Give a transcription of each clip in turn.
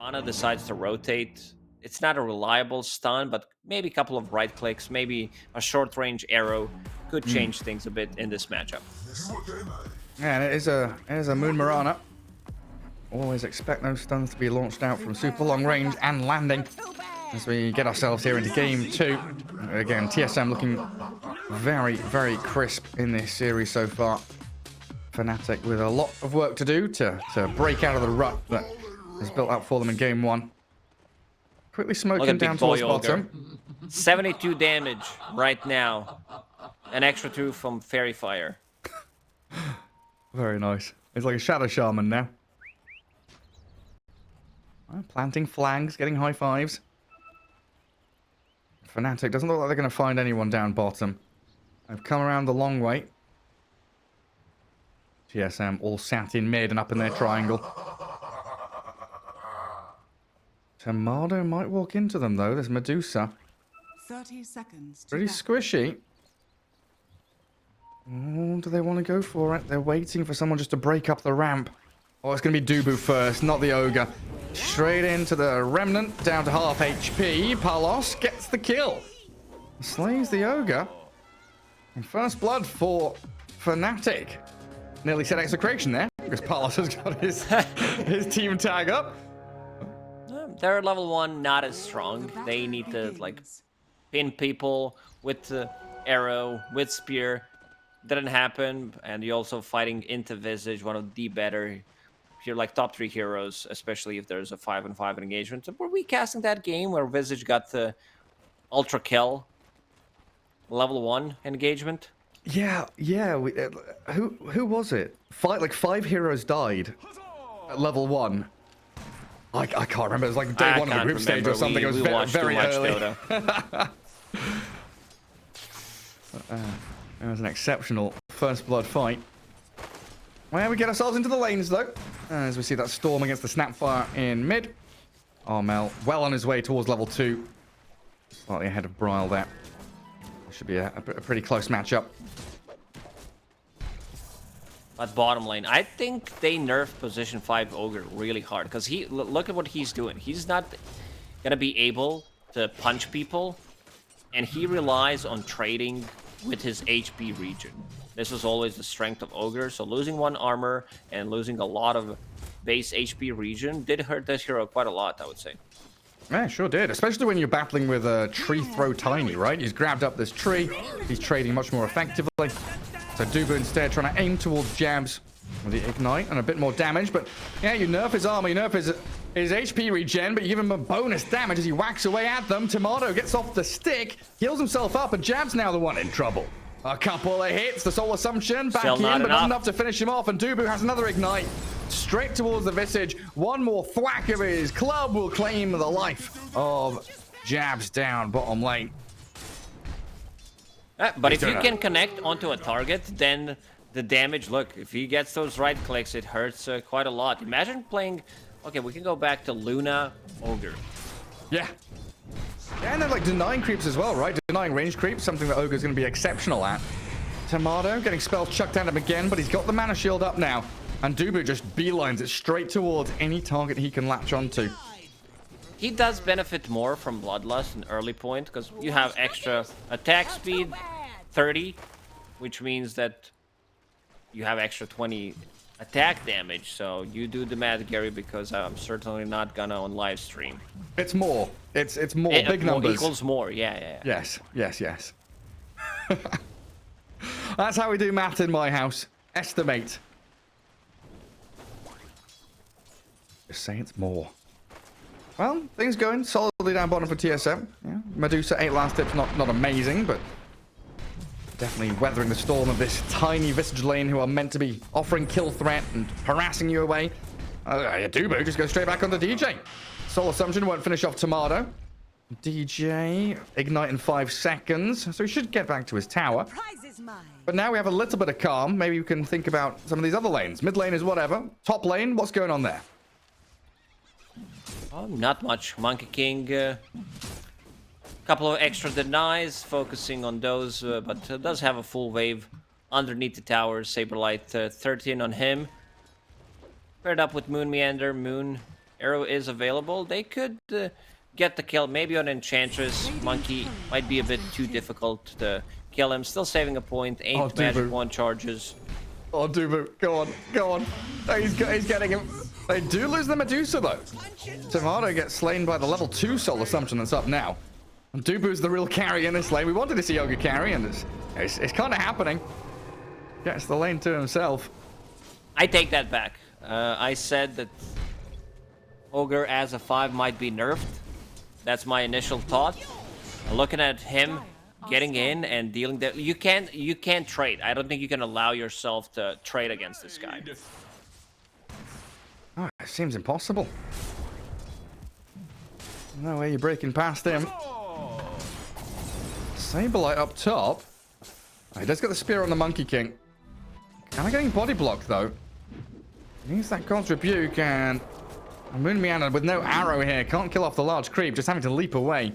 Ana decides to rotate. It's not a reliable stun, but maybe a couple of right clicks, maybe a short range arrow could change things a bit in this matchup. Yeah, and it is a Moon Mirana. Always expect those stuns to be launched out from super long range and landing as we get ourselves here into game 2. Again, TSM looking very, very crisp in this series so far. Fnatic with a lot of work to do to break out of the rut that was built up for them in game 1. Quickly smoking down towards bottom. 72 damage right now. An extra 2 from Fairy Fire. Very nice. It's like a Shadow Shaman now. Planting flags, getting high fives. Fnatic doesn't look like they're going to find anyone down bottom. They've come around the long way. TSM all sat in mid and up in their triangle. Tomado might walk into them though. There's Medusa. 30 seconds. Pretty squishy. Oh, do they want to go for it? They're waiting for someone just to break up the ramp. Oh, it's going to be Dubu first, not the Ogre. Straight into the Remnant, down to half HP. Palos gets the kill. Slays the Ogre. And first blood for Fnatic. Nearly said execration there, because Palos has got his team tag up. They're level 1, not as strong. They need to like pin people with the arrow, with spear. Didn't happen, and you're also fighting into Visage, one of the better, you're like top 3 heroes, especially if there's a 5-on-5 engagement. So were we casting that game where Visage got the ultra kill level 1 engagement? Yeah. Who was it? Like 5 heroes died at level 1. I can't remember. It was like day 1 of the group stage or something. It was very early. It was an exceptional first blood fight. Well, we get ourselves into the lanes though, as we see that storm against the Snapfire in mid. Armel well on his way towards level 2, slightly ahead of Bryle there. Should be a pretty close matchup. At bottom lane, I think they nerfed position 5 Ogre really hard, because look at what he's doing. He's not gonna be able to punch people, and he relies on trading with his HP regen. This was always the strength of Ogre, so losing 1 armor and losing a lot of base HP regen did hurt this hero quite a lot, I would say. Yeah, sure did. Especially when you're battling with a tree throw Tiny, right? He's grabbed up this tree. He's trading much more effectively. So Dubu instead trying to aim towards jabs with the ignite and a bit more damage. But yeah, you nerf his armor, you nerf his HP regen, but you give him a bonus damage as he whacks away at them. Tomado gets off the stick, heals himself up, and Jab's now the one in trouble. A couple of hits, the Soul Assumption back in, but not enough to finish him off. And Dubu has another ignite. Straight towards the Visage. One more thwack of his club will claim the life of Jabs down bottom lane. But if you can connect onto a target, then the damage, look, if he gets those right clicks, it hurts quite a lot. Imagine playing, okay, we can go back to Luna Ogre. Yeah. And they're like denying creeps as well, right? Denying range creeps, something that Ogre's going to be exceptional at. Tomado getting spells chucked at him again, but he's got the mana shield up now. And Dubu just beelines it straight towards any target he can latch onto. He does benefit more from Bloodlust in early point, because you have extra attack speed, 30, which means that you have extra 20 attack damage. So you do the math, Gary, because I'm certainly not gonna on live stream. It's more. It's more. Big numbers. Equals more, yeah. Yes. That's how we do math in my house. Estimate. Just say it's more. Well, things going solidly down bottom for TSM. Yeah. Medusa 8 last hits, not amazing, but definitely weathering the storm of this tiny Visage lane who are meant to be offering kill threat and harassing you away. Dubu just goes straight back on the DJ. Soul Assumption won't finish off Tomado. DJ ignite in 5 seconds, so he should get back to his tower. But now we have a little bit of calm. Maybe we can think about some of these other lanes. Mid lane is whatever. Top lane, what's going on there? Oh, not much. Monkey King, couple of extra denies, focusing on those, but does have a full wave underneath the towers. Saberlight 13 on him. Paired up with Moon Meander. Moon Arrow is available, they could get the kill. Maybe on Enchantress. Monkey might be a bit too difficult to kill him. Still saving a point. 8 Oh, magic Dubu. wand charges. Oh, Dubu, go on, go on. Oh, he's getting him. They do lose the Medusa, though. Tomato gets slain by the level 2 Soul Assumption that's up now. And Dubu's the real carry in this lane. We wanted to see Ogre carry, and it's kind of happening. Gets the lane to himself. I take that back. I said that Ogre as a 5 might be nerfed. That's my initial thought. Looking at him getting in and dealing that, you can't trade. I don't think you can allow yourself to trade against this guy. Oh, it seems impossible. No way you're breaking past him. Saberlight up top. Oh, he does get the spear on the Monkey King. Kind of getting body blocked, though. Needs that God's Rebuke, and Moon Meander with no arrow here. Can't kill off the large creep, just having to leap away.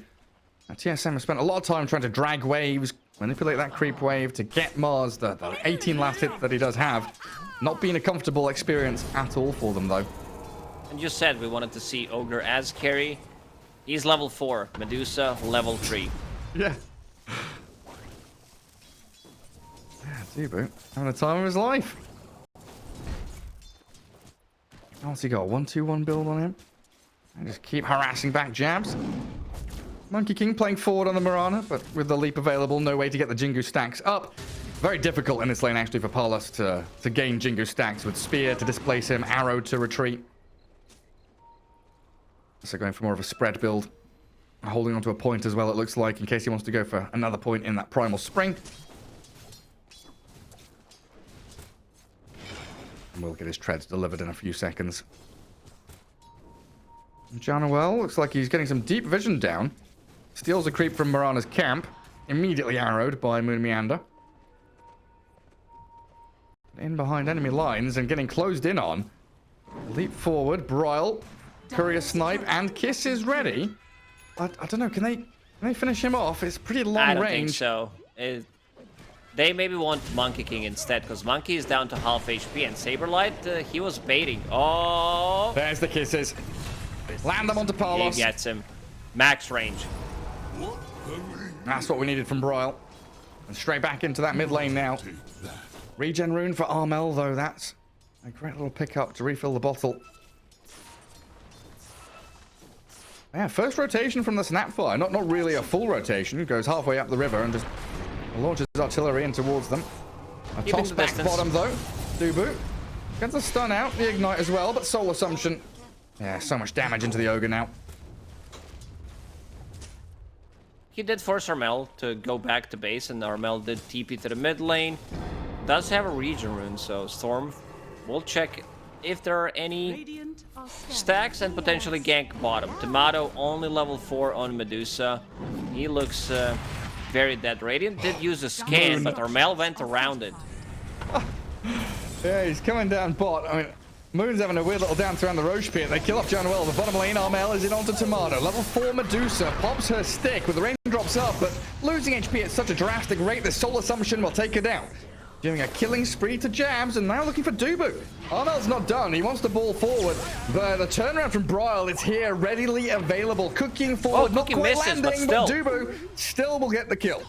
Now, TSM has spent a lot of time trying to drag waves, manipulate that creep wave to get Mars, the 18 last hit that he does have. Not being a comfortable experience at all for them, though. And you said we wanted to see Ogre as carry. He's level 4. Medusa, level 3. Yeah. Yeah, Dubu having the time of his life. What's he got? 1-2-1 build on him. And just keep harassing back jabs. Monkey King playing forward on the Mirana, but with the leap available, no way to get the Jingu stacks up. Very difficult in this lane, actually, for Paulus to gain Jingu stacks with Spear to displace him, Arrow to retreat. So going for more of a spread build. Holding onto a point as well, it looks like, in case he wants to go for another point in that Primal Spring. And we'll get his treads delivered in a few seconds. Janoel looks like he's getting some deep vision down. Steals a creep from Mirana's camp. Immediately arrowed by Moon Meander. In behind enemy lines and getting closed in on. Leap forward, Broil, Courier Snipe, and Kiss is ready. I don't know, can they finish him off? It's pretty long range. I don't think so. They maybe want Monkey King instead, because Monkey is down to half HP, and Saberlight, he was baiting. Oh! There's the kisses. Land them onto He Paulus. gets him. Max range. That's what we needed from Broil. And straight back into that mid lane now. Regen rune for Armel, though. That's a great little pickup to refill the bottle. Yeah, first rotation from the Snapfire. Not really a full rotation. It goes halfway up the river and just launches artillery in towards them. A toss back bottom, though. Dubu gets a stun out. The Ignite as well, but Soul Assumption. Yeah, so much damage into the Ogre now. He did force Armel to go back to base, and Armel did TP to the mid lane. Does have a regen rune, so Storm will check if there are any stacks and potentially gank bottom. Tomato only level 4 on Medusa. He looks very dead. Radiant did use a scan, but Armel went around it. Yeah, he's coming down bot. I mean, Moon's having a weird little dance around the Roche pit. They kill off Janoel. The bottom lane, Armel is in onto Tomato. Level 4 Medusa pops her stick with the raindrops up, but losing HP at such a drastic rate, the Soul Assumption will take her down. Doing a killing spree to jabs, and now looking for Dubu. Armel's not done. He wants the ball forward, but the turnaround from Broil is here, readily available. Cooking forward, not Cooking quite misses, landing, but but Dubu still will get the kill.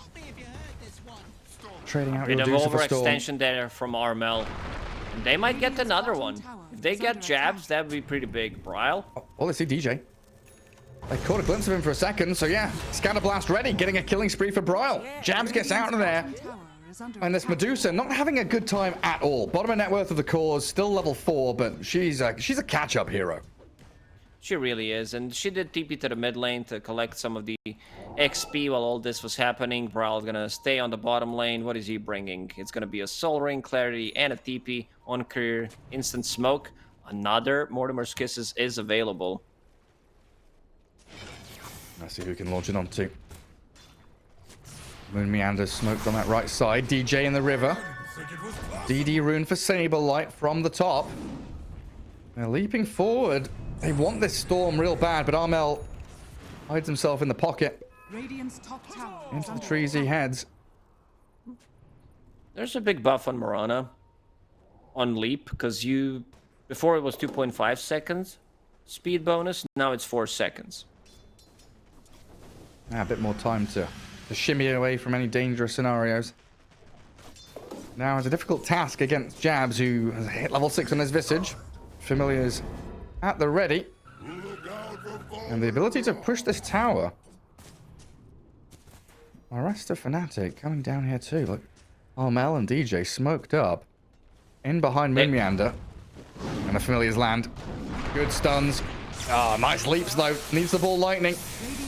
Trading out Bit of Medusa for Storm. overextension there from Armel. They might get another one. If they get jabs, that would be pretty big. Broil. Oh, they see DJ. I caught a glimpse of him for a second, so yeah. Scatterblast ready, getting a killing spree for Broil. Jabs gets out of there. And this Medusa not having a good time at all. Bottom of net worth of the cause, still level 4, but she's a catch-up hero. She really is, and she did TP to the mid lane to collect some of the XP while all this was happening. Broil's gonna stay on the bottom lane. What is he bringing? It's gonna be a Soul Ring, Clarity, and a TP on career. Instant Smoke. Another Mortimer's Kisses is available. Let's see who can launch it onto. Moon Meanders smoked on that right side. DJ in the river. DD rune for Saberlight from the top. They're leaping forward. They want this storm real bad, but Armel hides himself in the pocket. Into the trees he heads. There's a big buff on Mirana on leap, because before it was 2.5 seconds. speed bonus. Now it's 4 seconds. A bit more time to shimmy away from any dangerous scenarios. Now it's a difficult task against Jabs, who has hit level 6 on his Visage. Familiars at the ready. And the ability to push this tower. The rest of Fnatic coming down here too. Look, Armel and DJ smoked up. In behind Moon Meander. And the Familiars land. Good stuns. Ah, nice leaps though. Needs the ball lightning.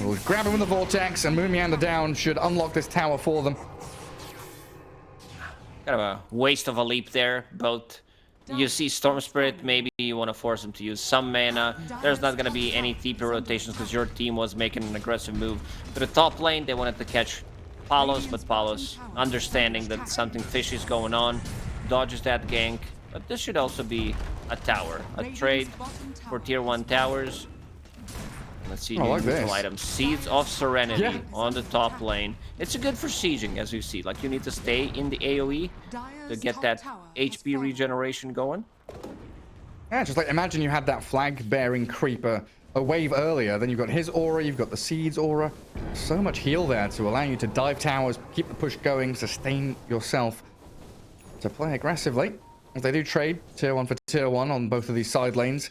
We'll grab him with the Vortex, and Moon Meander down should unlock this tower for them. Kind of a waste of a leap there. Both. You see Storm Spirit, maybe you want to force him to use some mana. There's not going to be any TP rotations because your team was making an aggressive move to the top lane. They wanted to catch Palos, but Palos, understanding that something fishy is going on, dodges that gank. But this should also be a tower. A trade for tier 1 towers. Let's see like neutral this. items. Seeds of Serenity Yeah. on the top lane. It's good for sieging, as you see. Like, you need to stay in the AoE to get that HP regeneration going. Yeah, just like imagine you had that flag-bearing creeper a wave earlier, then you've got his aura, you've got the Seeds aura. So much heal there to allow you to dive towers, keep the push going, sustain yourself to play aggressively. As they do trade tier 1 for tier 1 on both of these side lanes.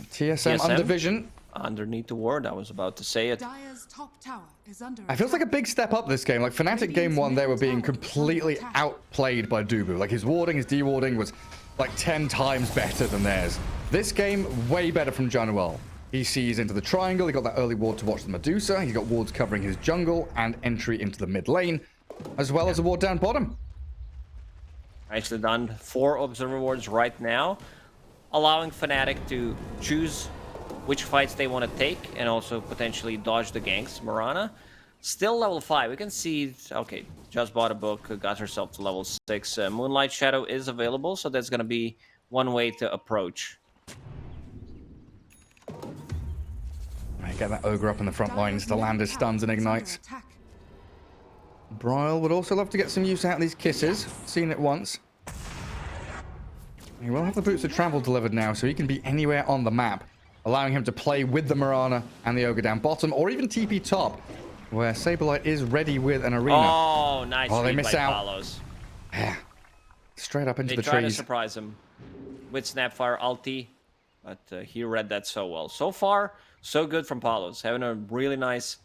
TSM under vision. Underneath the ward, I was about to say it. Dire's top tower is under It feels like a big step up this game. Like Fnatic game 1, they were being completely outplayed by Dubu. Like his warding, his dewarding was like 10 times better than theirs. This game, way better from Januel. He sees into the triangle, he got that early ward to watch the Medusa, he's got wards covering his jungle and entry into the mid lane, as well as a ward down bottom. Nicely done. 4 observer wards right now, allowing Fnatic to choose which fights they want to take and also potentially dodge the ganks. Mirana, still level 5. We can see, okay, just bought a book, got herself to level 6. Moonlight Shadow is available, so that's going to be one way to approach. Get that ogre up in the front lines to land his stuns and ignites. Bryle would also love to get some use out of these kisses. Seen it once. He will have the boots of travel delivered now, so he can be anywhere on the map, allowing him to play with the Mirana and the ogre down bottom, or even TP top, where Saberlight is ready with an arena. Oh, nice. Oh, they read miss by out. Palos. Yeah. Straight up into They the tried to trees. surprise him with Snapfire ulti, but he read that so well. So far, so good from Palos. Having a really nice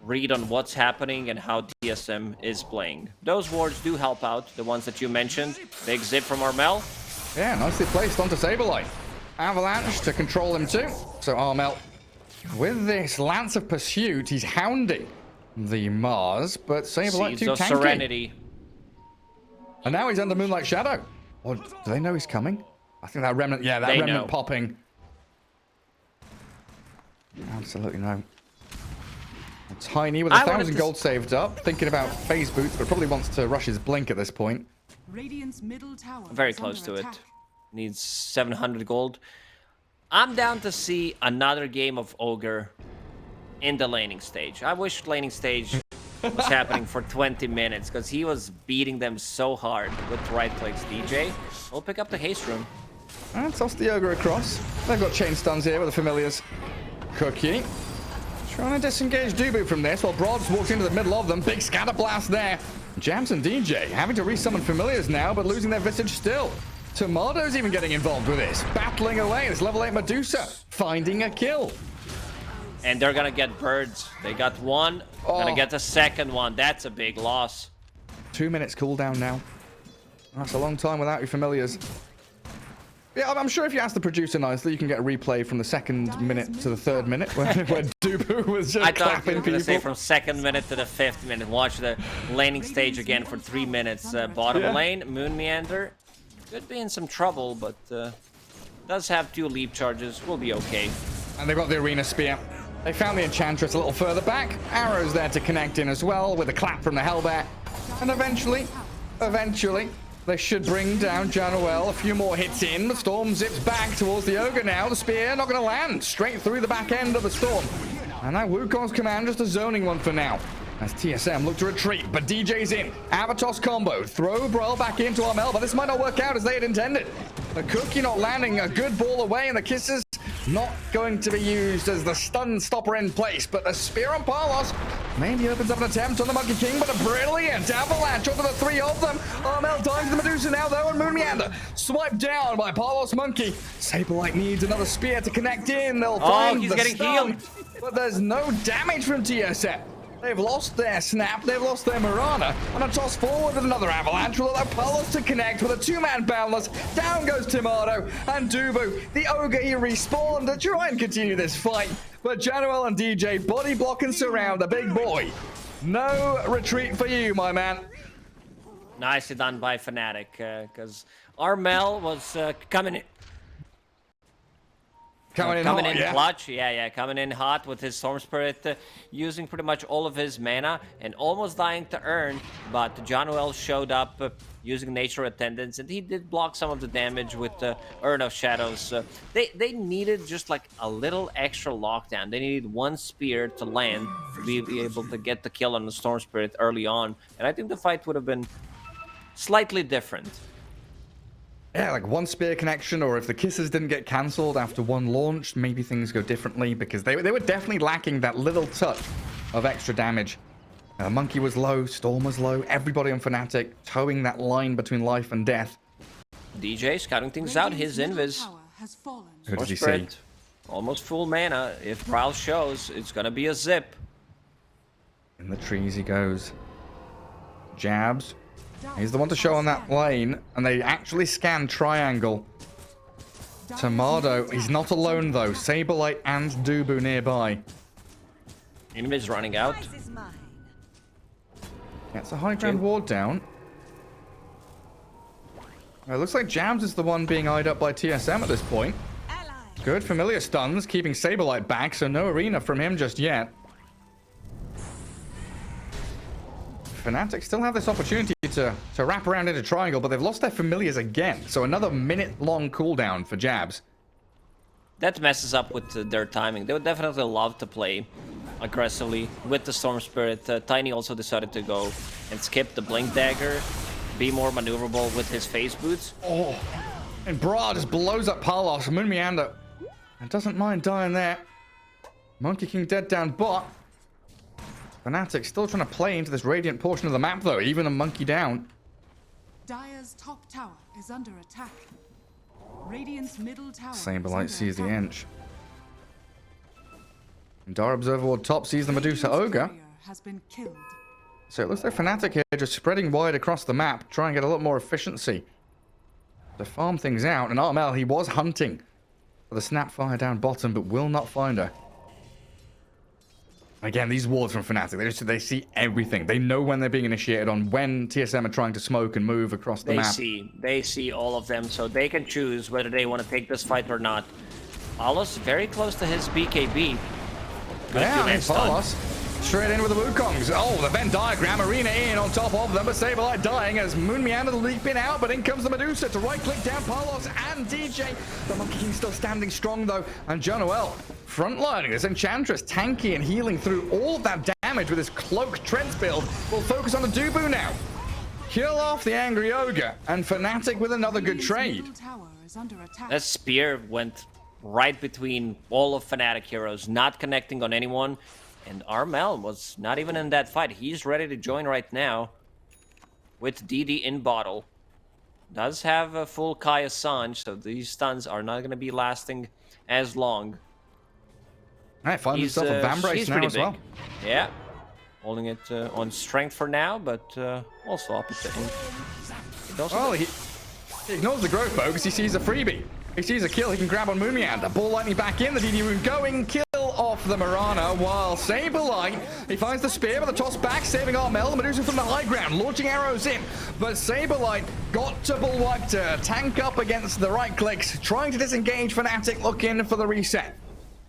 read on what's happening and how TSM is playing. Those wards do help out, the ones that you mentioned. Big zip from Armel. Yeah, nicely placed onto Saberlight. Avalanche to control him too. So Armel, with this Lance of Pursuit, he's hounding the Mars, but Saberlight Seeds too of tanky. Serenity. And now he's under Moonlight Shadow. Or do they know he's coming? I think that remnant, yeah, that They remnant know. popping. Absolutely no. Tiny with I 1,000 wanted to gold saved up, thinking about phase boots, but probably wants to rush his blink at this point. Radiant's middle tower Very is close to under it. attack. Needs 700 gold. I'm down to see another game of Ogre in the laning stage. I wish laning stage was happening for 20 minutes because he was beating them so hard with right clicks. DJ, we'll pick up the haste room. And toss the ogre across. They've got chain stuns here with the familiars. Cookie. Trying to disengage Dubu from this while Broads walks into the middle of them. Big scatter blast there. Jams and DJ having to resummon familiars now, but losing their Visage still. Tomato's even getting involved with this. Battling away. This level 8 Medusa finding a kill. And they're gonna get birds. They got one, gonna Oh. get the second one. That's a big loss. 2 minutes cooldown now. That's a long time without your familiars. Yeah, I'm sure if you ask the producer nicely, you can get a replay from the second minute to the third minute where Dubu was just I thought you clapping were gonna say people. from second minute to the 5th minute. Watch the laning stage again for 3 minutes. Bottom Yeah. lane, Moon Meander. Could be in some trouble, but does have 2 leap charges. We'll be okay. And they've got the arena spear. They found the enchantress a little further back. Arrows there to connect in as well with a clap from the Hellbear. And eventually, they should bring down Januel. A few more hits in. The Storm zips back towards the Ogre now. The spear not going to land. Straight through the back end of the Storm. And that Wukong's command just a zoning one for now. As TSM look to retreat, but DJ's in. Avatos combo. Throw Brawl back into Armel, but this might not work out as they had intended. The Cookie not landing a good ball away, and the Kisses not going to be used as the stun stopper in place, but the spear on Palos maybe opens up an attempt on the Monkey King, but a brilliant avalanche onto the three of them. Armel dying to the Medusa now, though, and Moon Meander swiped down by Palos Monkey. Saberlight needs another spear to connect in. They'll find he's the getting stun, healed. but there's no damage from TSM. They've lost their snap, they've lost their Mirana, and a toss forward with another avalanche will allow Palos to connect with a two-man boundless. Down goes Tomato, and Dubu, the ogre, he respawned to try and continue this fight. But Januel and DJ body block and surround the big boy. No retreat for you, my man. Nicely done by Fnatic, because Armel was coming in. Coming in hot, clutch, coming in hot with his Storm Spirit, using pretty much all of his mana and almost dying to earn, but Januel showed up using Nature Attendance, and he did block some of the damage with Urn of Shadows. They needed just like a little extra lockdown. They needed one spear to land to be able to get the kill on the Storm Spirit early on, and I think the fight would have been slightly different. Yeah, like one spear connection, or if the kisses didn't get cancelled after one launch, maybe things go differently, because they were definitely lacking that little touch of extra damage. Monkey was low, Storm was low, everybody on Fnatic towing that line between life and death. DJ scouting things out, his invis. Who does he see? Almost full mana. If Brawl shows, it's gonna be a zip. In the trees he goes. Jabs. He's the one to show on that lane, and they actually scan triangle. Tomato, he's not alone though. Saberlight and Dubu nearby. Invis running out. Gets a high ground ward down. It looks like Jabs is the one being eyed up by TSM at this point. Good familiar stuns, keeping Saberlight back, so no arena from him just yet. Fnatic still have this opportunity to wrap around into triangle, but they've lost their familiars again. So another minute-long cooldown for Jabs. That messes up with their timing. They would definitely love to play aggressively with the Storm Spirit. Tiny also decided to go and skip the Blink Dagger, be more maneuverable with his Phase Boots. Oh, and Bra just blows up Palos. Moon Meander doesn't mind dying there. Monkey King dead down bot. Fnatic still trying to play into this Radiant portion of the map, though, even a Monkey down. Dire's top tower is under attack. Radiant's middle tower. Saberlight sees the Ench. And Dar Observer Ward top sees the Medusa Ogre. Has been killed. So it looks like Fnatic here just spreading wide across the map, trying to get a lot more efficiency to farm things out. And Armel, he was hunting for the Snapfire down bottom, but will not find her. Again, these wards from Fnatic, they see everything. They know when they're being initiated on, when TSM are trying to smoke and move across the map. They see all of them, so they can choose whether they want to take this fight or not. Palos very close to his BKB. Good Palos straight in with the Wukongs. Oh, the Venn diagram, arena in on top of them, but Saberlight dying as Moon Meander leaping out, but in comes the Medusa to right-click down Palos and DJ. The Monkey King still standing strong, though, and Januel frontlining this Enchantress, tanky and healing through all of that damage with his Cloak Trent build. We'll focus on the Dubu now. Kill off the Angry Ogre, and Fnatic with another good trade. That spear went right between all of Fnatic heroes, not connecting on anyone. And Armel was not even in that fight. He's ready to join right now with DD in bottle. Does have a full Kai Assange, so these stuns are not going to be lasting as long. All right, find himself a Vambrace now as well. Yeah, holding it on strength for now, but also up it. Well, he ignores the growth bow because he sees a freebie. He sees a kill, he can grab on Moon Meander. Ball lightning back in, the DD rune going, kill off the Mirana, while Saberlight, he finds the spear, but the toss back, saving Armel. The Medusa from the high ground, launching arrows in, but Saberlight got to bulwark to tank up against the right clicks, trying to disengage Fnatic, looking for the reset.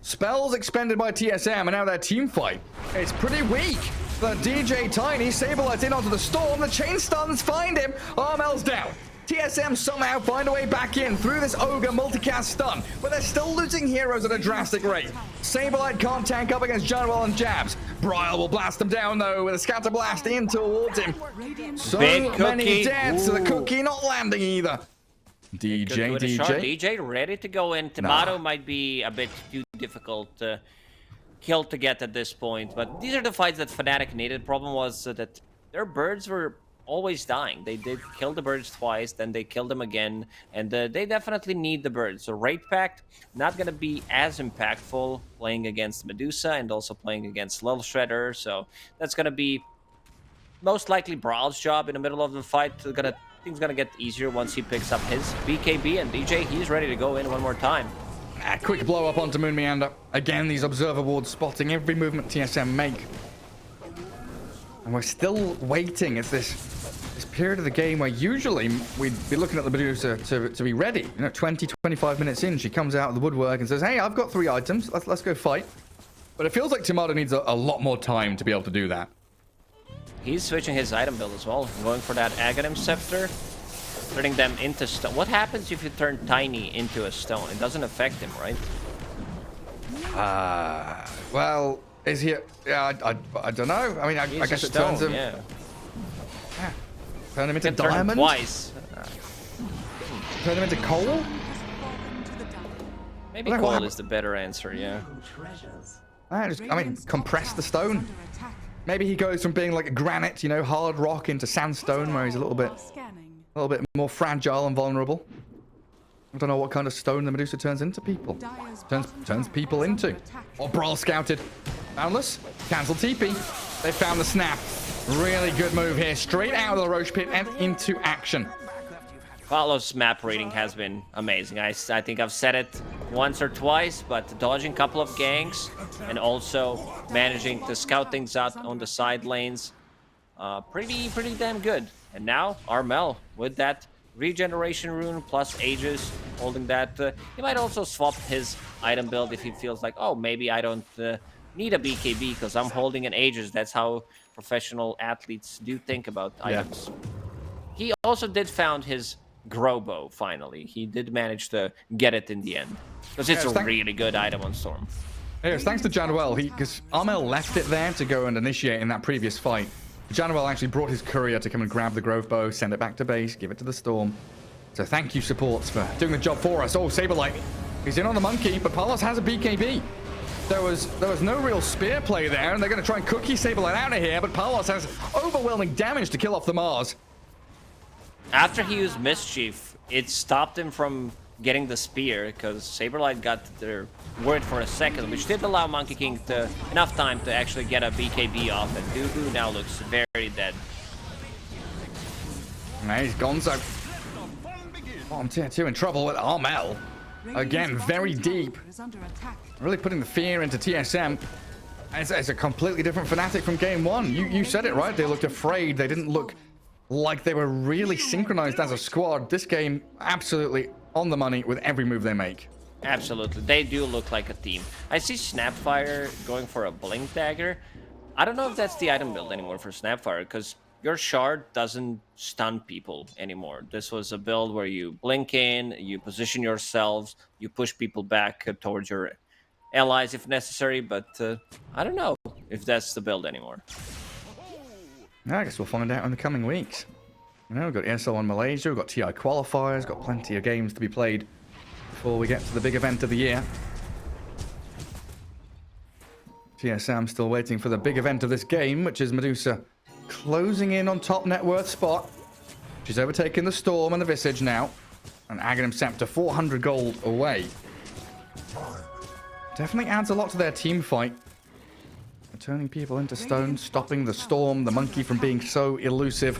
Spells expended by TSM, and now their team fight is pretty weak. The DJ Tiny, Saberlight in onto the storm, the chain stuns find him, Armel's down. TSM somehow find a way back in through this Ogre multicast stun, but they're still losing heroes at a drastic rate. Saberlight can't tank up against Januel and Jabs. Bryle will blast them down, though, with a scatter blast in towards him. So many deaths, so the cookie not landing either. DJ, With a shot, DJ. DJ ready to go in. Tomato might be a bit too difficult kill to get at this point, but these are the fights that Fnatic needed. Problem was that their birds were always dying. They did kill the birds twice, then they killed them again, and they definitely need the birds. So Raid Pact, not going to be as impactful playing against Medusa and also playing against Lil Shredder, so that's going to be most likely Brawl's job in the middle of the fight. Things gonna get easier once he picks up his BKB, and DJ, he's ready to go in one more time. A quick blow up onto Moon Meander. Again, these observer wards spotting every movement TSM make. And we're still waiting. It's this period of the game where usually we'd be looking at the Medusa to be ready. 20, 25 minutes in, she comes out of the woodwork and says, hey, I've got 3 items. Let's go fight. But it feels like Tomato needs a lot more time to be able to do that. He's switching his item build as well, going for that Aghanim Scepter, turning them into stone. What happens if you turn Tiny into a stone? It doesn't affect him, right? Well, is he... I don't know. I mean, I guess it turns him... Yeah. Turn him into Turn him diamond? twice. Turn him into coal? Maybe coal is the better answer, yeah. I mean, compress the stone. Maybe he goes from being like a granite, hard rock into sandstone, where he's a little bit more fragile and vulnerable. I don't know what kind of stone the Medusa turns into people. Turns people into. Or Brawl scouted. Boundless. Cancel TP. They found the snap. Really good move here. Straight out of the Roche pit and into action. Paolo's map reading has been amazing. I think I've said it once or twice, but dodging a couple of ganks and also managing to scout things out on the side lanes, pretty damn good. And now Armel with that regeneration rune plus Aegis, holding that. He might also swap his item build if he feels like, oh, maybe I don't need a BKB because I'm holding an Aegis. That's how professional athletes do think about items. He also did found his Grobo finally. He did manage to get it in the end because it's a really good item on Storm. Yes, thanks to Januel. Because Armel left it there to go and initiate in that previous fight. Januel actually brought his courier to come and grab the Grove Bow, send it back to base, give it to the Storm. So thank you, supports, for doing the job for us. Oh, Saberlight, he's in on the monkey, but Palos has a BKB. There was no real spear play there, and they're going to try and cookie Saberlight out of here, but Palos has overwhelming damage to kill off the Mars. After he used Mischief, it stopped him from getting the spear because Saberlight got their word for a second, which did allow Monkey King enough time to actually get a BKB off, and Dubu now looks very dead. Nice, Gonzo. Bottom tier 2 in trouble with Armel. Again, very deep. Really putting the fear into TSM. It's a completely different Fnatic from game 1. You said it right. They looked afraid. They didn't look like they were really synchronized as a squad. This game, absolutely on the money with every move they make. Absolutely. They do look like a team. I see Snapfire going for a Blink Dagger. I don't know if that's the item build anymore for Snapfire, because your shard doesn't stun people anymore. This was a build where you blink in, you position yourselves, you push people back towards your allies if necessary, but I don't know if that's the build anymore. I guess we'll find out in the coming weeks. We've got ESL One Malaysia, we've got TI qualifiers, got plenty of games to be played before we get to the big event of the year. TSM still waiting for the big event of this game, which is Medusa closing in on top net worth spot. She's overtaken the Storm and the Visage now. And Aghanim Scepter 400 gold away. Definitely adds a lot to their team fight. Turning people into stone, stopping the Storm, the Monkey from being so elusive.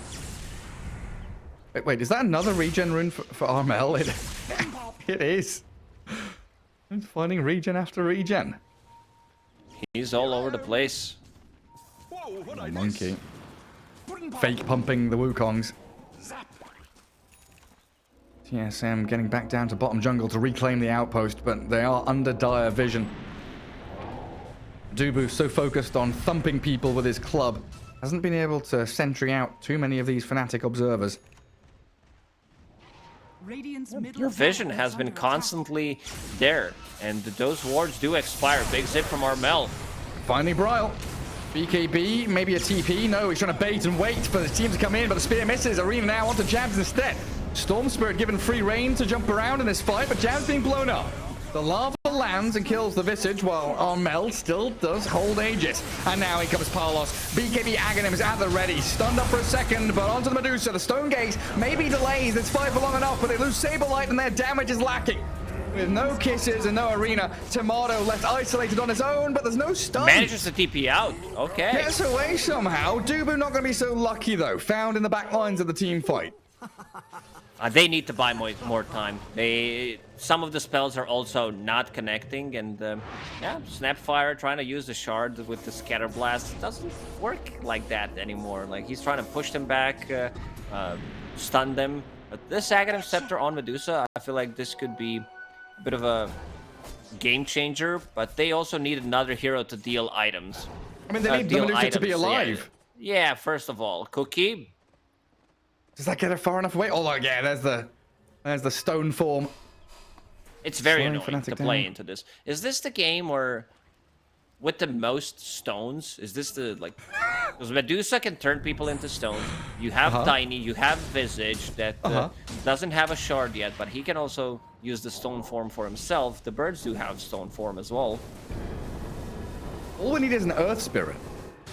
Wait, is that another regen rune for Armel? It is. It's finding regen after regen. He's all over the place. Monkey. Fake pumping the Wukongs. TSM getting back down to bottom jungle to reclaim the outpost, but they are under dire vision. Dubu, so focused on thumping people with his club, hasn't been able to sentry out too many of these Fnatic observers. Your vision has been constantly there, and those wards do expire. Big zip from Armel. Finally, Bryle. BKB, maybe a TP. No, he's trying to bait and wait for the team to come in, but the spear misses. Arena now onto Jabs instead. Storm Spirit given free reign to jump around in this fight, but Jam's being blown up. The lava lands and kills the Visage, while Armel still does hold Aegis. And now here comes Parlos. BKB Aghanim is at the ready. Stunned up for a second, but onto the Medusa. The Stone Gaze may be delayed. It's fight for long enough, but they lose Saberlight and their damage is lacking. With no kisses and no arena, Tomato left isolated on his own, but there's no stun. Manages to TP out. Okay. Gets away somehow. Dubu not going to be so lucky, though. Found in the back lines of the team fight. They need to buy more time. Some of the spells are also not connecting, and yeah, Snapfire trying to use the shard with the Scatter Blast doesn't work like that anymore. Like, he's trying to push them back, stun them. But this Aghanim Scepter on Medusa, I feel like this could be a bit of a game changer, but they also need another hero to deal items. I mean, they need the Medusa to be alive. Yeah, first of all, Cookie. Does that get her far enough away? Oh, yeah, there's the stone form. It's very annoying to play into this. Is this the game where, with the most stones, is this the, like, because Medusa can turn people into stones. You have Tiny, you have Visage that doesn't have a shard yet, but he can also use the stone form for himself. The birds do have stone form as well. All we need is an Earth Spirit.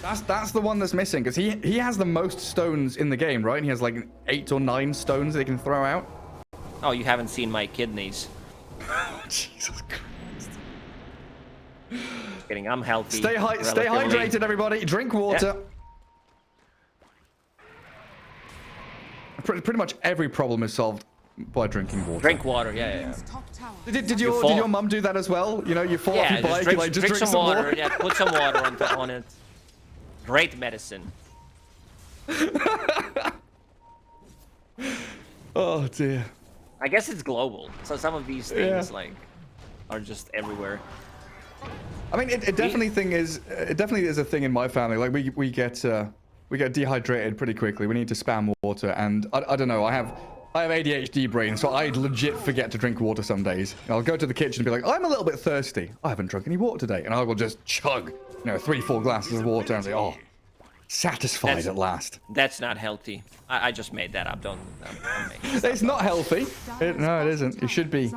That's the one that's missing, because he has the most stones in the game, right? And he has like 8 or 9 stones that he can throw out. Oh, you haven't seen my kidneys. Jesus Christ. Just kidding, I'm healthy. Stay hydrated, everybody. Drink water. Yeah. Pretty much every problem is solved by drinking water. Drink water, yeah. Did your mum do that as well? You know, you fall off your bike, just drink some water. Yeah, put some water on it. Great medicine. Oh dear. I guess it's global, so some of these things are just everywhere. I mean, it definitely is a thing in my family. Like we get dehydrated pretty quickly. We need to spam water, and I don't know. I have ADHD brain, so I legit forget to drink water some days. And I'll go to the kitchen and be like, I'm a little bit thirsty. I haven't drunk any water today, and I will just chug, 3-4 glasses of water and say, oh, satisfied at last. That's not healthy. I just made that up. Don't make It's not healthy. No, it isn't. You should be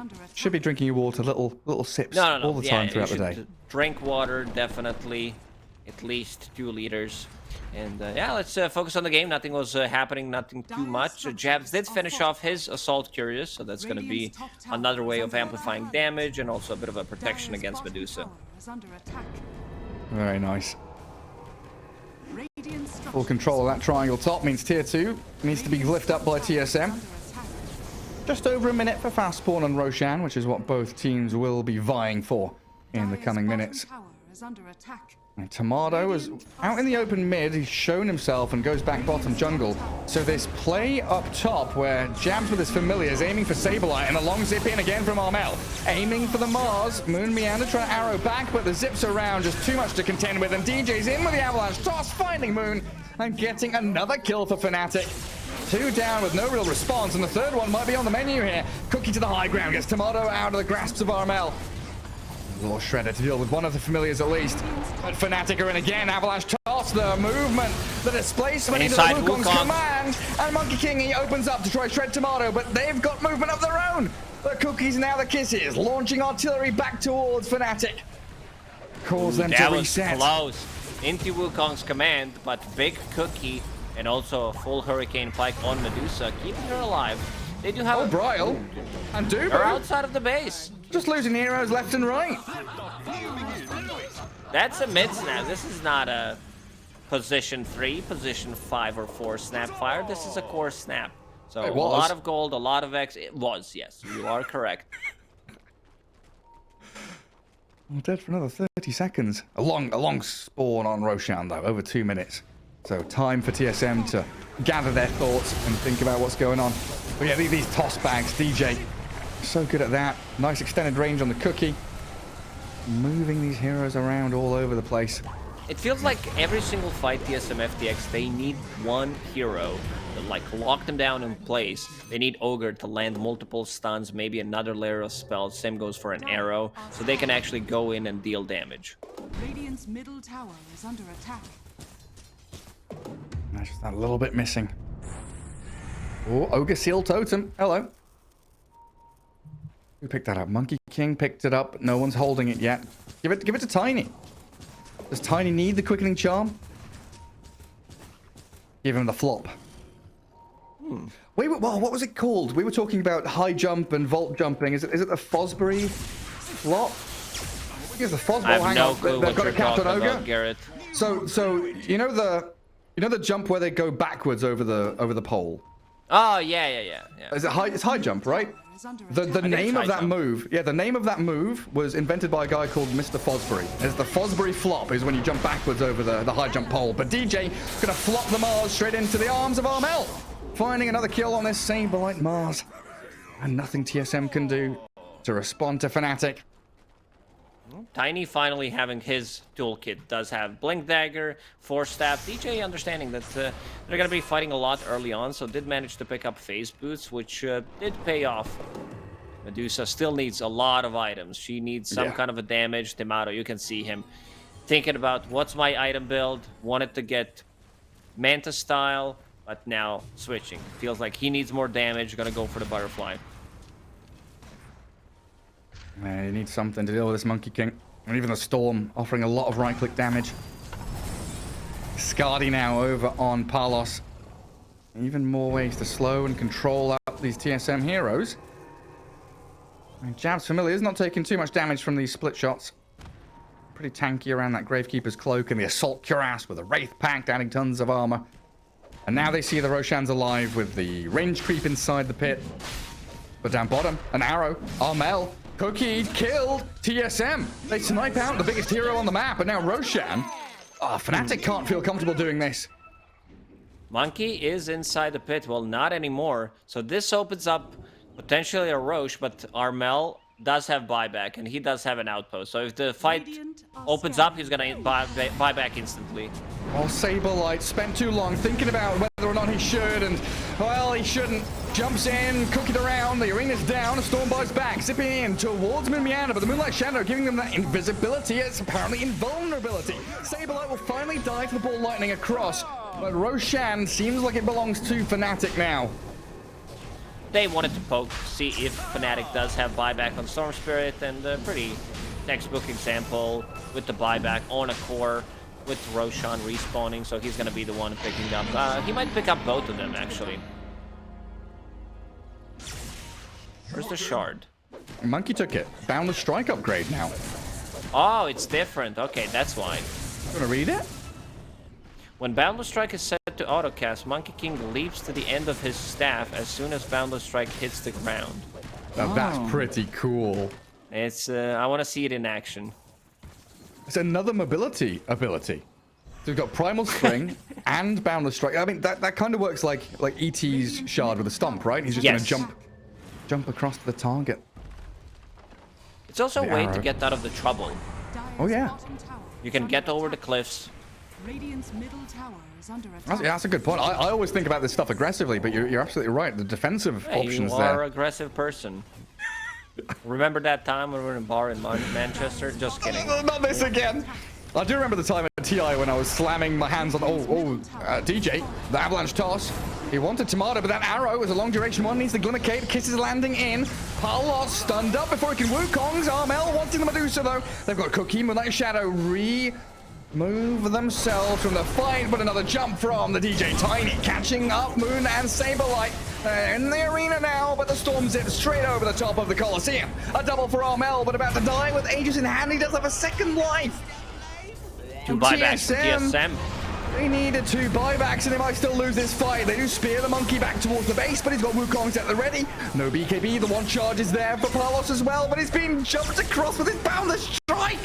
drinking your water, little sips all the time throughout the day. Drink water, definitely, at least 2 liters. And yeah, let's focus on the game. Nothing was happening, nothing too much. Jabs did finish off his Assault Curious, so that's going to be another way of amplifying damage and also a bit of a protection against Medusa. Very nice. Full control of that triangle top means tier 2 needs to be lifted up by TSM. Just over a minute for fast spawn on Roshan, which is what both teams will be vying for in the coming minutes. And Tomato is out in the open mid. He's shown himself and goes back bottom jungle. So this play up top where Jabs with his familiars aiming for Saberlight and a long zip in again from Armel. Aiming for the Mars. Moon Meander trying to arrow back, but the zips around just too much to contend with. And DJ's in with the avalanche toss, finding Moon and getting another kill for Fnatic. 2 down with no real response, and the third one might be on the menu here. Cookie to the high ground, gets Tomato out of the grasps of Armel. A little shredder to deal with one of the familiars at least. But Fnatic are in again. Avalanche toss, the movement, the displacement into the Wukong's command. And Monkey King, he opens up to try shred Tomato, but they've got movement of their own. The Cookies now the kisses, launching artillery back towards Fnatic. Cause them to reset. That was close. Into Wukong's command, but big Cookie and also a full Hurricane Pike on Medusa, keeping her alive. They do have a Brile and Dubu. They're outside of the base. Just losing heroes left and right. That's a mid snap. This is not a position 3, position 5 or 4 Snapfire. This is a core snap. So a lot of gold, a lot of X. It was, yes. You are correct. I'm dead for another 30 seconds. A long spawn on Roshan, though, over 2 minutes. So time for TSM to gather their thoughts and think about what's going on. But yeah, these toss bags, DJ, so good at that. Nice extended range on the Cookie. Moving these heroes around all over the place. It feels like every single fight TSM FTX, they need one hero to like lock them down in place. They need Ogre to land multiple stuns, maybe another layer of spells. Same goes for an arrow, so they can actually go in and deal damage. Radiant's middle tower is under attack. That's just that little bit missing. Oh, Ogre Seal Totem. Hello. Who picked that up? Monkey King picked it up. No one's holding it yet. Give it to Tiny. Does Tiny need the quickening charm? Give him the flop. Wait, what was it called? We were talking about high jump and vault jumping. Is it the Fosbury flop? I think it's the Fosbury. I have no clue They've what got you're a cat on talking Ogre. about, Garrett. So you know the jump where they go backwards over the pole. Oh yeah. Is it high? It's high jump, right? Is under The attack. name of high that jump. move, yeah, the name of that move was invented by a guy called Mr. Fosbury. It's the Fosbury flop, is when you jump backwards over the high jump pole. But DJ gonna flop the Mars straight into the arms of Armel, finding another kill on this Saberlight Mars, and nothing TSM can do to respond to Fnatic. Tiny finally having his toolkit. Does have Blink Dagger, Force Staff. DJ understanding that they're going to be fighting a lot early on, so did manage to pick up Phase Boots, which did pay off. Medusa still needs a lot of items. She needs some kind of a damage. Temato, you can see him thinking about what's my item build. Wanted to get Manta style, but now switching. Feels like he needs more damage. Gonna go for the Butterfly. Man, he needs something to deal with this Monkey King. And even the Storm offering a lot of right-click damage. Scardy now over on Palos. Even more ways to slow and control up these TSM heroes. And Jab's familiar is not taking too much damage from these split shots. Pretty tanky around that Gravekeeper's Cloak and the Assault Cuirass with a Wraith Pact adding tons of armor. And now they see the Roshans alive with the range creep inside the pit. But down bottom, an arrow. Armel, Cookie, killed TSM. They snipe out the biggest hero on the map, and now Roshan. Oh, Fnatic can't feel comfortable doing this. Monkey is inside the pit. Well, not anymore. So this opens up potentially a Roche, but Armel does have buyback, and he does have an outpost. So if the fight opens up, he's going to buy back instantly. Oh, Saberlight spent too long thinking about whether or not he should, and, well, he shouldn't. Jumps in, cooking around, the arena's down, Storm buys back, zipping in towards Mimiana, but the Moonlight Shadow giving them that invisibility. It's apparently invulnerability. Saberlight will finally die to the ball lightning across, but Roshan seems like it belongs to Fnatic now. They wanted to poke, see if Fnatic does have buyback on Storm Spirit, and a pretty textbook example with the buyback on a core with Roshan respawning, so he's going to be the one picking up. He might pick up both of them, actually. Where's the shard? Monkey took it. Boundless Strike upgrade now. Oh, it's different. Okay, that's why. You want to read it? When Boundless Strike is set to autocast, Monkey King leaps to the end of his staff as soon as Boundless Strike hits the ground. Now, that's pretty cool. It's I want to see it in action. It's another mobility ability. So we've got Primal Spring and Boundless Strike. I mean, that kind of works like ET's shard with a stomp, right? He's just going to jump across to the target. It's also a way to arrow. get out of the trouble. Oh, yeah. Bottom tower You is can under get over the attack. cliffs. Radiant's middle tower is under attack. That's a good point. I always think about this stuff aggressively, but you're absolutely right. The defensive Hey, options you are there. an aggressive person. Remember that time when we were in a bar in Manchester? Just kidding. Not this again. I do remember the time at TI when I was slamming my hands on DJ, the avalanche toss. He wanted Tomato, but that arrow was a long duration one. Needs the Glimmer Cape. Kisses landing in. Palos stunned up before he can Wukong's. Armel wanting the Medusa though. They've got Cookie, Moonlight Shadow move themselves from the fight, but another jump from the DJ Tiny, catching up Moon and Saberlight. They're in the arena now, but the Storm zips straight over the top of the Colosseum. A double for Armel, but about to die with Aegis in hand. He does have a second life. Two buybacks from TSM. They needed 2 buybacks and they might still lose this fight. They do spear the Monkey back towards the base, but he's got Wukong's at the ready. No BKB, the one charge is there for Palos as well, but he's been jumped across with his Boundless Strike.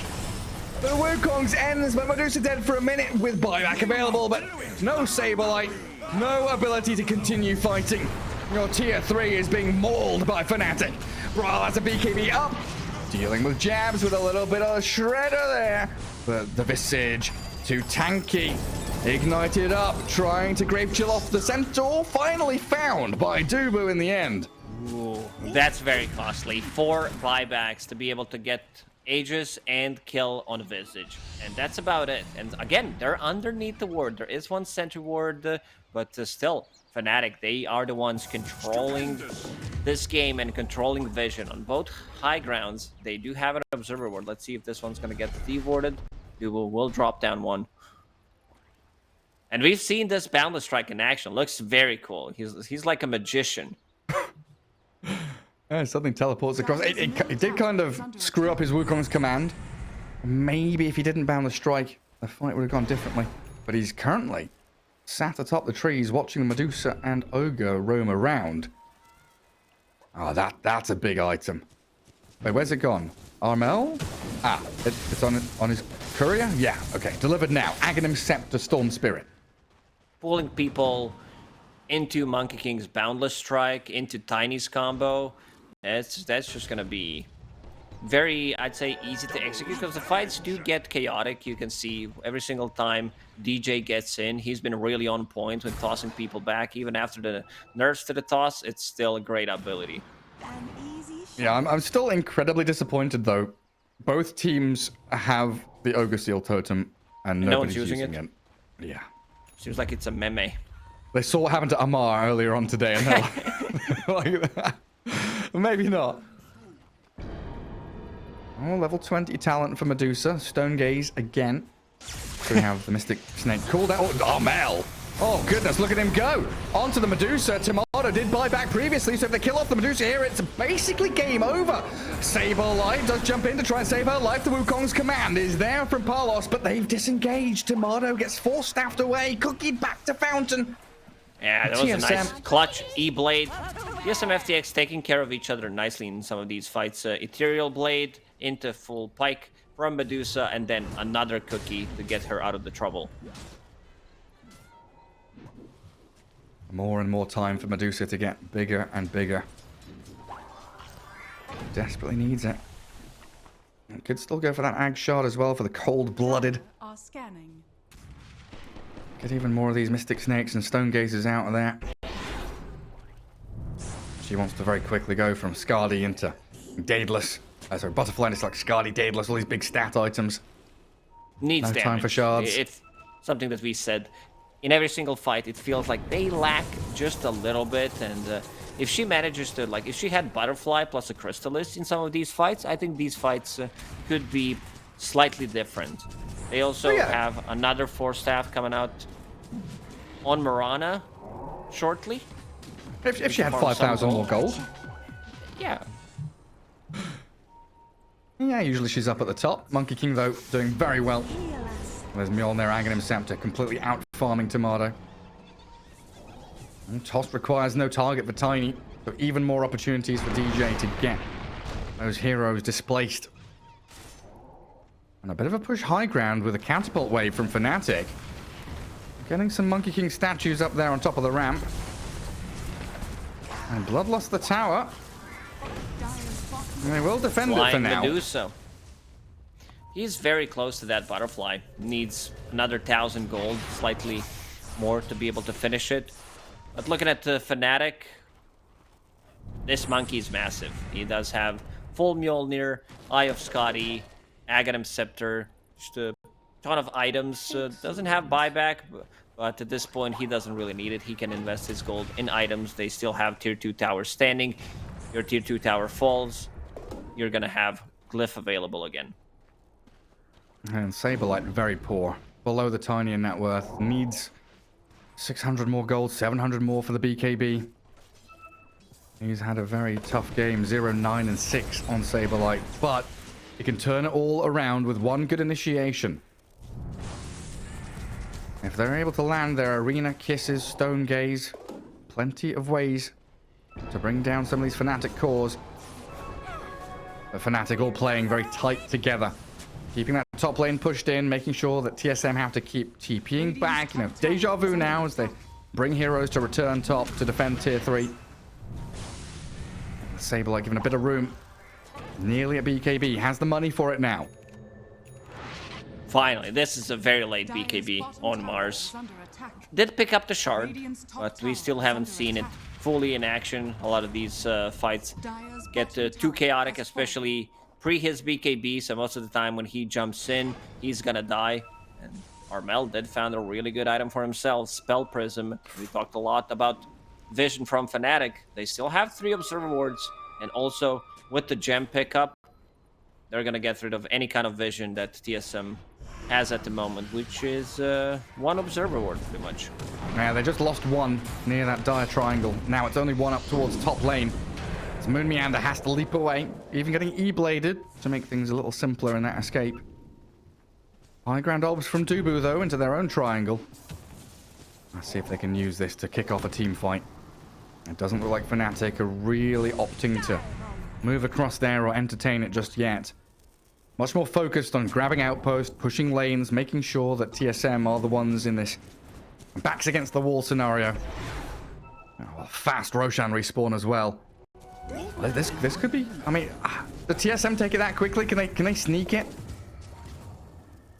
The Wukong's ends, but Medusa dead for a minute with buyback available, but no Saberlight, no ability to continue fighting. Your tier 3 is being mauled by Fnatic. Brawl has a BKB up, dealing with jabs with a little bit of a shredder there. But the Visage, too tanky. Ignited up, trying to Grape Chill off the Centaur, finally found by Dubu in the end. Ooh, that's very costly. 4 buybacks to be able to get Aegis and kill on Visage. And that's about it. And again, they're underneath the ward. There is one sentry ward, but still, Fnatic, they are the ones controlling this game and controlling vision on both high grounds. They do have an observer ward. Let's see if this one's going to get de-warded. Duo will drop down one. And we've seen this Boundless Strike in action. Looks very cool. He's like a magician. Yeah, something teleports across. It did kind of screw up his Wukong's command. Maybe if he didn't Boundless Strike, the fight would have gone differently. But he's currently sat atop the trees watching the Medusa and Ogre roam around. Oh, that's a big item. Wait, where's it gone? Armel? Ah, it's on his courier? Yeah, okay. Delivered now. Aghanim Scepter Storm Spirit. Pulling people into Monkey King's Boundless Strike, into Tiny's combo. That's just going to be very, I'd say, easy to execute because the fights do get chaotic. You can see every single time DJ gets in, he's been really on point with tossing people back. Even after the nerfs to the toss, it's still a great ability. Yeah, I'm still incredibly disappointed, though. Both teams have the Ogre Seal Totem, and nobody's using it. Yeah. Seems like it's a meme. They saw what happened to Amar earlier on today, and they're like, maybe not. Oh, level 20 talent for Medusa. Stone Gaze again. So we have the Mystic Snake called out. Oh, Armel! Oh, goodness, look at him go. Onto the Medusa. Tomato did buy back previously, so if they kill off the Medusa here, it's basically game over. Saberlight does jump in to try and save her life. The Wukong's command is there from Palos, but they've disengaged. Tomato gets force staffed away. Cookie back to Fountain. Yeah, that was a nice clutch E-Blade. TSM FTX taking care of each other nicely in some of these fights. Ethereal Blade into full pike from Medusa, and then another cookie to get her out of the trouble. More and more time for Medusa to get bigger and bigger. Desperately needs it. And could still go for that Ag shot as well for the cold-blooded. Are scanning. Get even more of these Mystic Snakes and Stone Gazers out of there. She wants to very quickly go from Skadi into Daedalus. Sorry, Butterfly, and it's like Skadi, Daedalus, all these big stat items. Needs no time for shards. It's something that we said. In every single fight, it feels like they lack just a little bit. And if she manages to, like, if she had Butterfly plus a Crystalist in some of these fights, I think these fights could be slightly different. They also have another Force Staff coming out on Mirana shortly. If she had 5,000 more gold. Yeah. Yeah, usually she's up at the top. Monkey King, though, doing very well. There's Mjolnir, Aghanim Scepter, completely out-farming Tomato. And Toss requires no target for Tiny, so even more opportunities for DJ to get those heroes displaced. And a bit of a push high ground with a catapult wave from Fnatic. Getting some Monkey King statues up there on top of the ramp. And Blood lost the tower. And they will defend it for now. Medusa. He's very close to that Butterfly. Needs another 1,000 gold, slightly more to be able to finish it. But looking at the Fnatic, this monkey's massive. He does have full Mjolnir, Eye of Skadi, Aghanim Scepter, just a ton of items. Doesn't have buyback, but at this point he doesn't really need it. He can invest his gold in items. They still have tier 2 towers standing. Your tier 2 tower falls, you're gonna have Glyph available again. And Saberlight, very poor. Below the Tiny in net worth. Needs 600 more gold, 700 more for the BKB. He's had a very tough game. 0, 9, and 6 on Saberlight. But he can turn it all around with one good initiation. If they're able to land their Arena, Kisses, Stone Gaze, plenty of ways to bring down some of these Fnatic cores. The Fnatic all playing very tight together. Keeping that top lane pushed in, making sure that TSM have to keep TPing back. You know, deja vu now as they bring heroes to return top to defend tier 3. Saberlight given a bit of room. Nearly at BKB. Has the money for it now. Finally, this is a very late BKB on Mars. Did pick up the shard, but we still haven't seen it fully in action. A lot of these fights get too chaotic, especially pre his BKB, so most of the time when he jumps in, he's gonna die. And Armel did found a really good item for himself, Spell Prism. We talked a lot about Vision from Fnatic. They still have 3 Observer Wards, and also with the gem pickup, they're gonna get rid of any kind of vision that TSM has at the moment, which is 1 Observer Ward, pretty much. Yeah, they just lost 1 near that dire triangle. Now it's only 1 up towards top lane. So Moon Meander has to leap away, even getting E-bladed to make things a little simpler in that escape. High ground obs from Dubu, though, into their own triangle. Let's see if they can use this to kick off a team fight. It doesn't look like Fnatic are really opting to move across there or entertain it just yet. Much more focused on grabbing outpost, pushing lanes, making sure that TSM are the ones in this backs against the wall scenario. Oh, fast Roshan respawn as well. This could be. I mean, the TSM take it that quickly? Can they sneak it?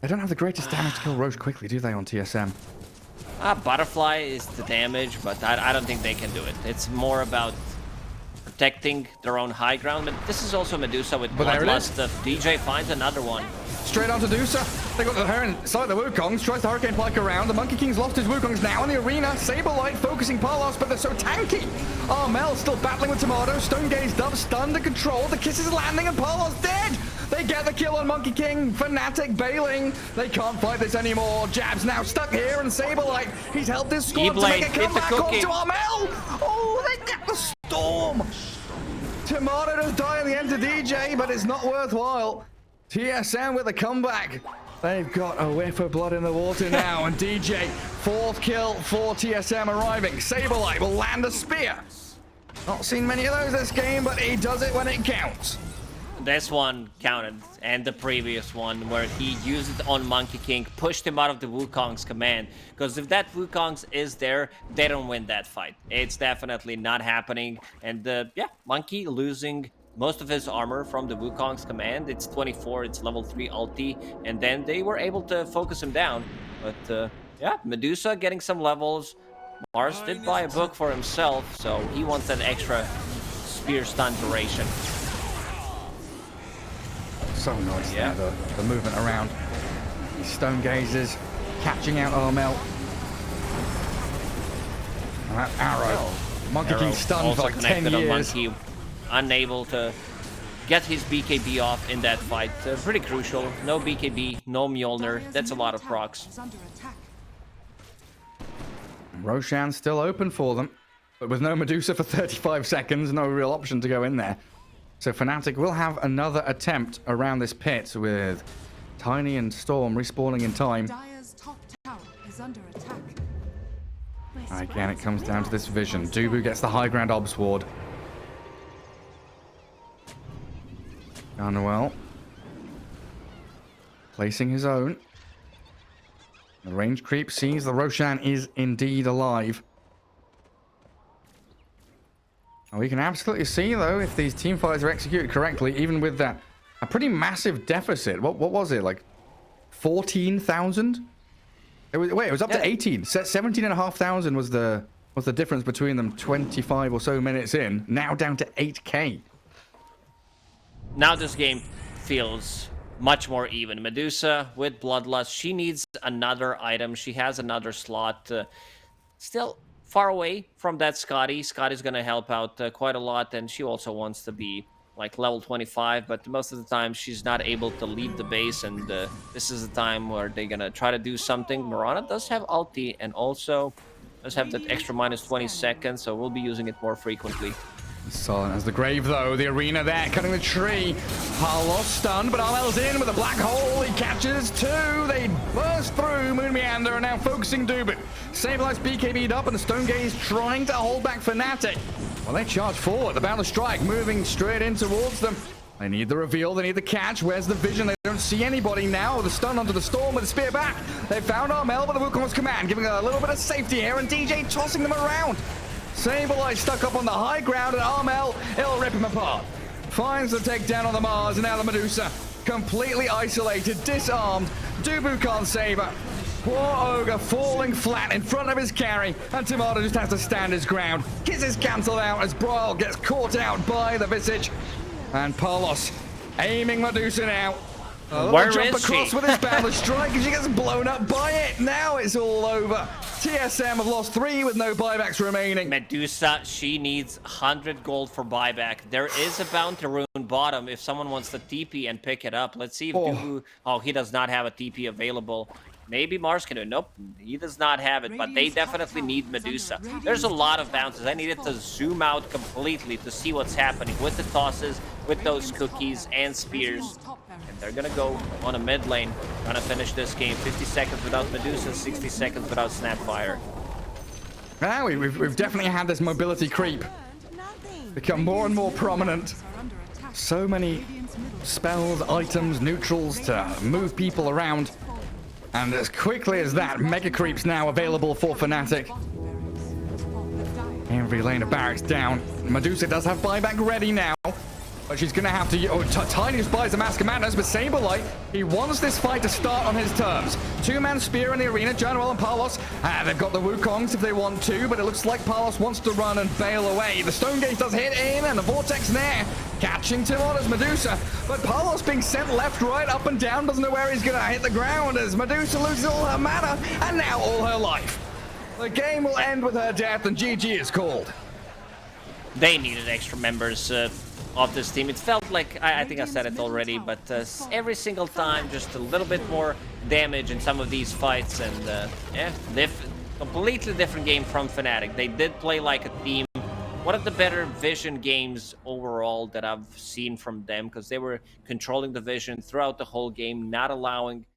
They don't have the greatest damage to kill Roche quickly, do they, on TSM? Butterfly is the damage, but I don't think they can do it. It's more about protecting their own high ground. But this is also Medusa with Bloodlust. DJ finds another one. Straight onto Medusa. They got her inside the Wukongs. Tries the Hurricane Pike around. The Monkey King's lost his Wukongs now in the arena. Saberlight focusing Palos, but they're so tanky. Armel still battling with Tomato. Stone Gaze Dove stunned to control. The kiss is landing and Palos dead. They get the kill on Monkey King. Fnatic bailing. They can't fight this anymore. Jab's now stuck here, and Saberlight, he's helped his squad to make a comeback onto Armel. Oh, they get the storm. Tomato does die in the end to DJ, but it's not worthwhile. TSM with a comeback. They've got a whiff of blood in the water now, and DJ, 4th kill for TSM arriving. Saberlight will land a spear. Not seen many of those this game, but he does it when it counts. This one counted, and the previous one where he used it on Monkey King, pushed him out of the Wukong's command. Because if that Wukong's is there, they don't win that fight. It's definitely not happening. And yeah, Monkey losing most of his armor from the Wukong's command. It's 24, it's level 3 ulti, and then they were able to focus him down. But yeah, Medusa getting some levels. Mars did buy a book for himself, so he wants that extra spear stun duration. So nice, yeah. The movement around. Stone Gazers catching out Armel. And that arrow. Monkey King stunned for like 10 years. Monkey, unable to get his BKB off in that fight. Pretty crucial. No BKB, no Mjolnir. That's a lot of procs. Roshan's still open for them, but with no Medusa for 35 seconds, no real option to go in there. So Fnatic will have another attempt around this pit with Tiny and Storm respawning in time. Dire's top tower is under attack. Again, it comes down to this vision. Dubu gets the high ground obs ward. Garnwell placing his own. The range creep sees the Roshan is indeed alive. We can absolutely see, though, if these team fights are executed correctly, even with that a pretty massive deficit. What was it, like 14,000? It was up to 18. 17,500 was the difference between them 25 or so minutes in. Now down to 8k. Now this game feels much more even. Medusa with Bloodlust, she needs another item. She has another slot. Still far away from that Scotty. Scotty's gonna help out quite a lot, and she also wants to be like level 25, but most of the time she's not able to leave the base, and this is the time where they're gonna try to do something. Mirana does have ulti and also does have that extra minus 20 seconds, so we'll be using it more frequently. Silent as the grave, though. The arena there, cutting the tree. Palos stunned, but Armel's in with a black hole. He catches 2. They burst through. Moon Meander are now focusing Dubu. Saberlight's BKB'd up, and the Stone Gaze trying to hold back Fnatic. Well, they charge forward. The Bound of Strike moving straight in towards them. They need the reveal. They need the catch. Where's the vision? They don't see anybody now. The stun onto the Storm with the spear back. They found Armel with the Wukong's command, giving a little bit of safety here, and DJ tossing them around. Saberlight stuck up on the high ground, and Armel, it'll rip him apart. Finds the takedown on the Mars, and now the Medusa. Completely isolated, disarmed. Dubu can't save her. Poor Ogre falling flat in front of his carry, and Tomato just has to stand his ground. Kisses cancelled out as Broil gets caught out by the Visage. And Palos aiming Medusa now. A Where little jump is across she? with his Boundless Strike, and she gets blown up by it. Now it's all over. TSM have lost 3 with no buybacks remaining. Medusa, she needs 100 gold for buyback. There is a bounty rune bottom if someone wants to TP and pick it up. Let's see if Dubu... Oh, he does not have a TP available. Maybe Mars can do it. Nope, he does not have it, but they definitely need Medusa. There's a lot of bounces. I needed to zoom out completely to see what's happening with the tosses, with those cookies and spears. And they're gonna go on a mid lane, trying to finish this game. 50 seconds without Medusa, 60 seconds without Snapfire. Now we've definitely had this mobility creep become more and more prominent. So many spells, items, neutrals to move people around. And as quickly as that, Mega Creep's now available for Fnatic. Every lane of barracks down. Medusa does have buyback ready now. But she's going to have to... Oh, Tiny buys a Mask of Madness, but Saberlight, he wants this fight to start on his terms. 2-man spear in the arena, General and Palos. They've got the Wukongs if they want to, but it looks like Palos wants to run and bail away. The Stone Gate does hit in, and the Vortex there, catching Timora's Medusa. But Palos being sent left, right, up and down, doesn't know where he's going to hit the ground as Medusa loses all her mana, and now all her life. The game will end with her death, and GG is called. They needed extra members of this team. It felt like, I think I said it already, but every single time, just a little bit more damage in some of these fights, and yeah, completely different game from Fnatic. They did play like a team. One of the better Vision games overall that I've seen from them, because they were controlling the Vision throughout the whole game, not allowing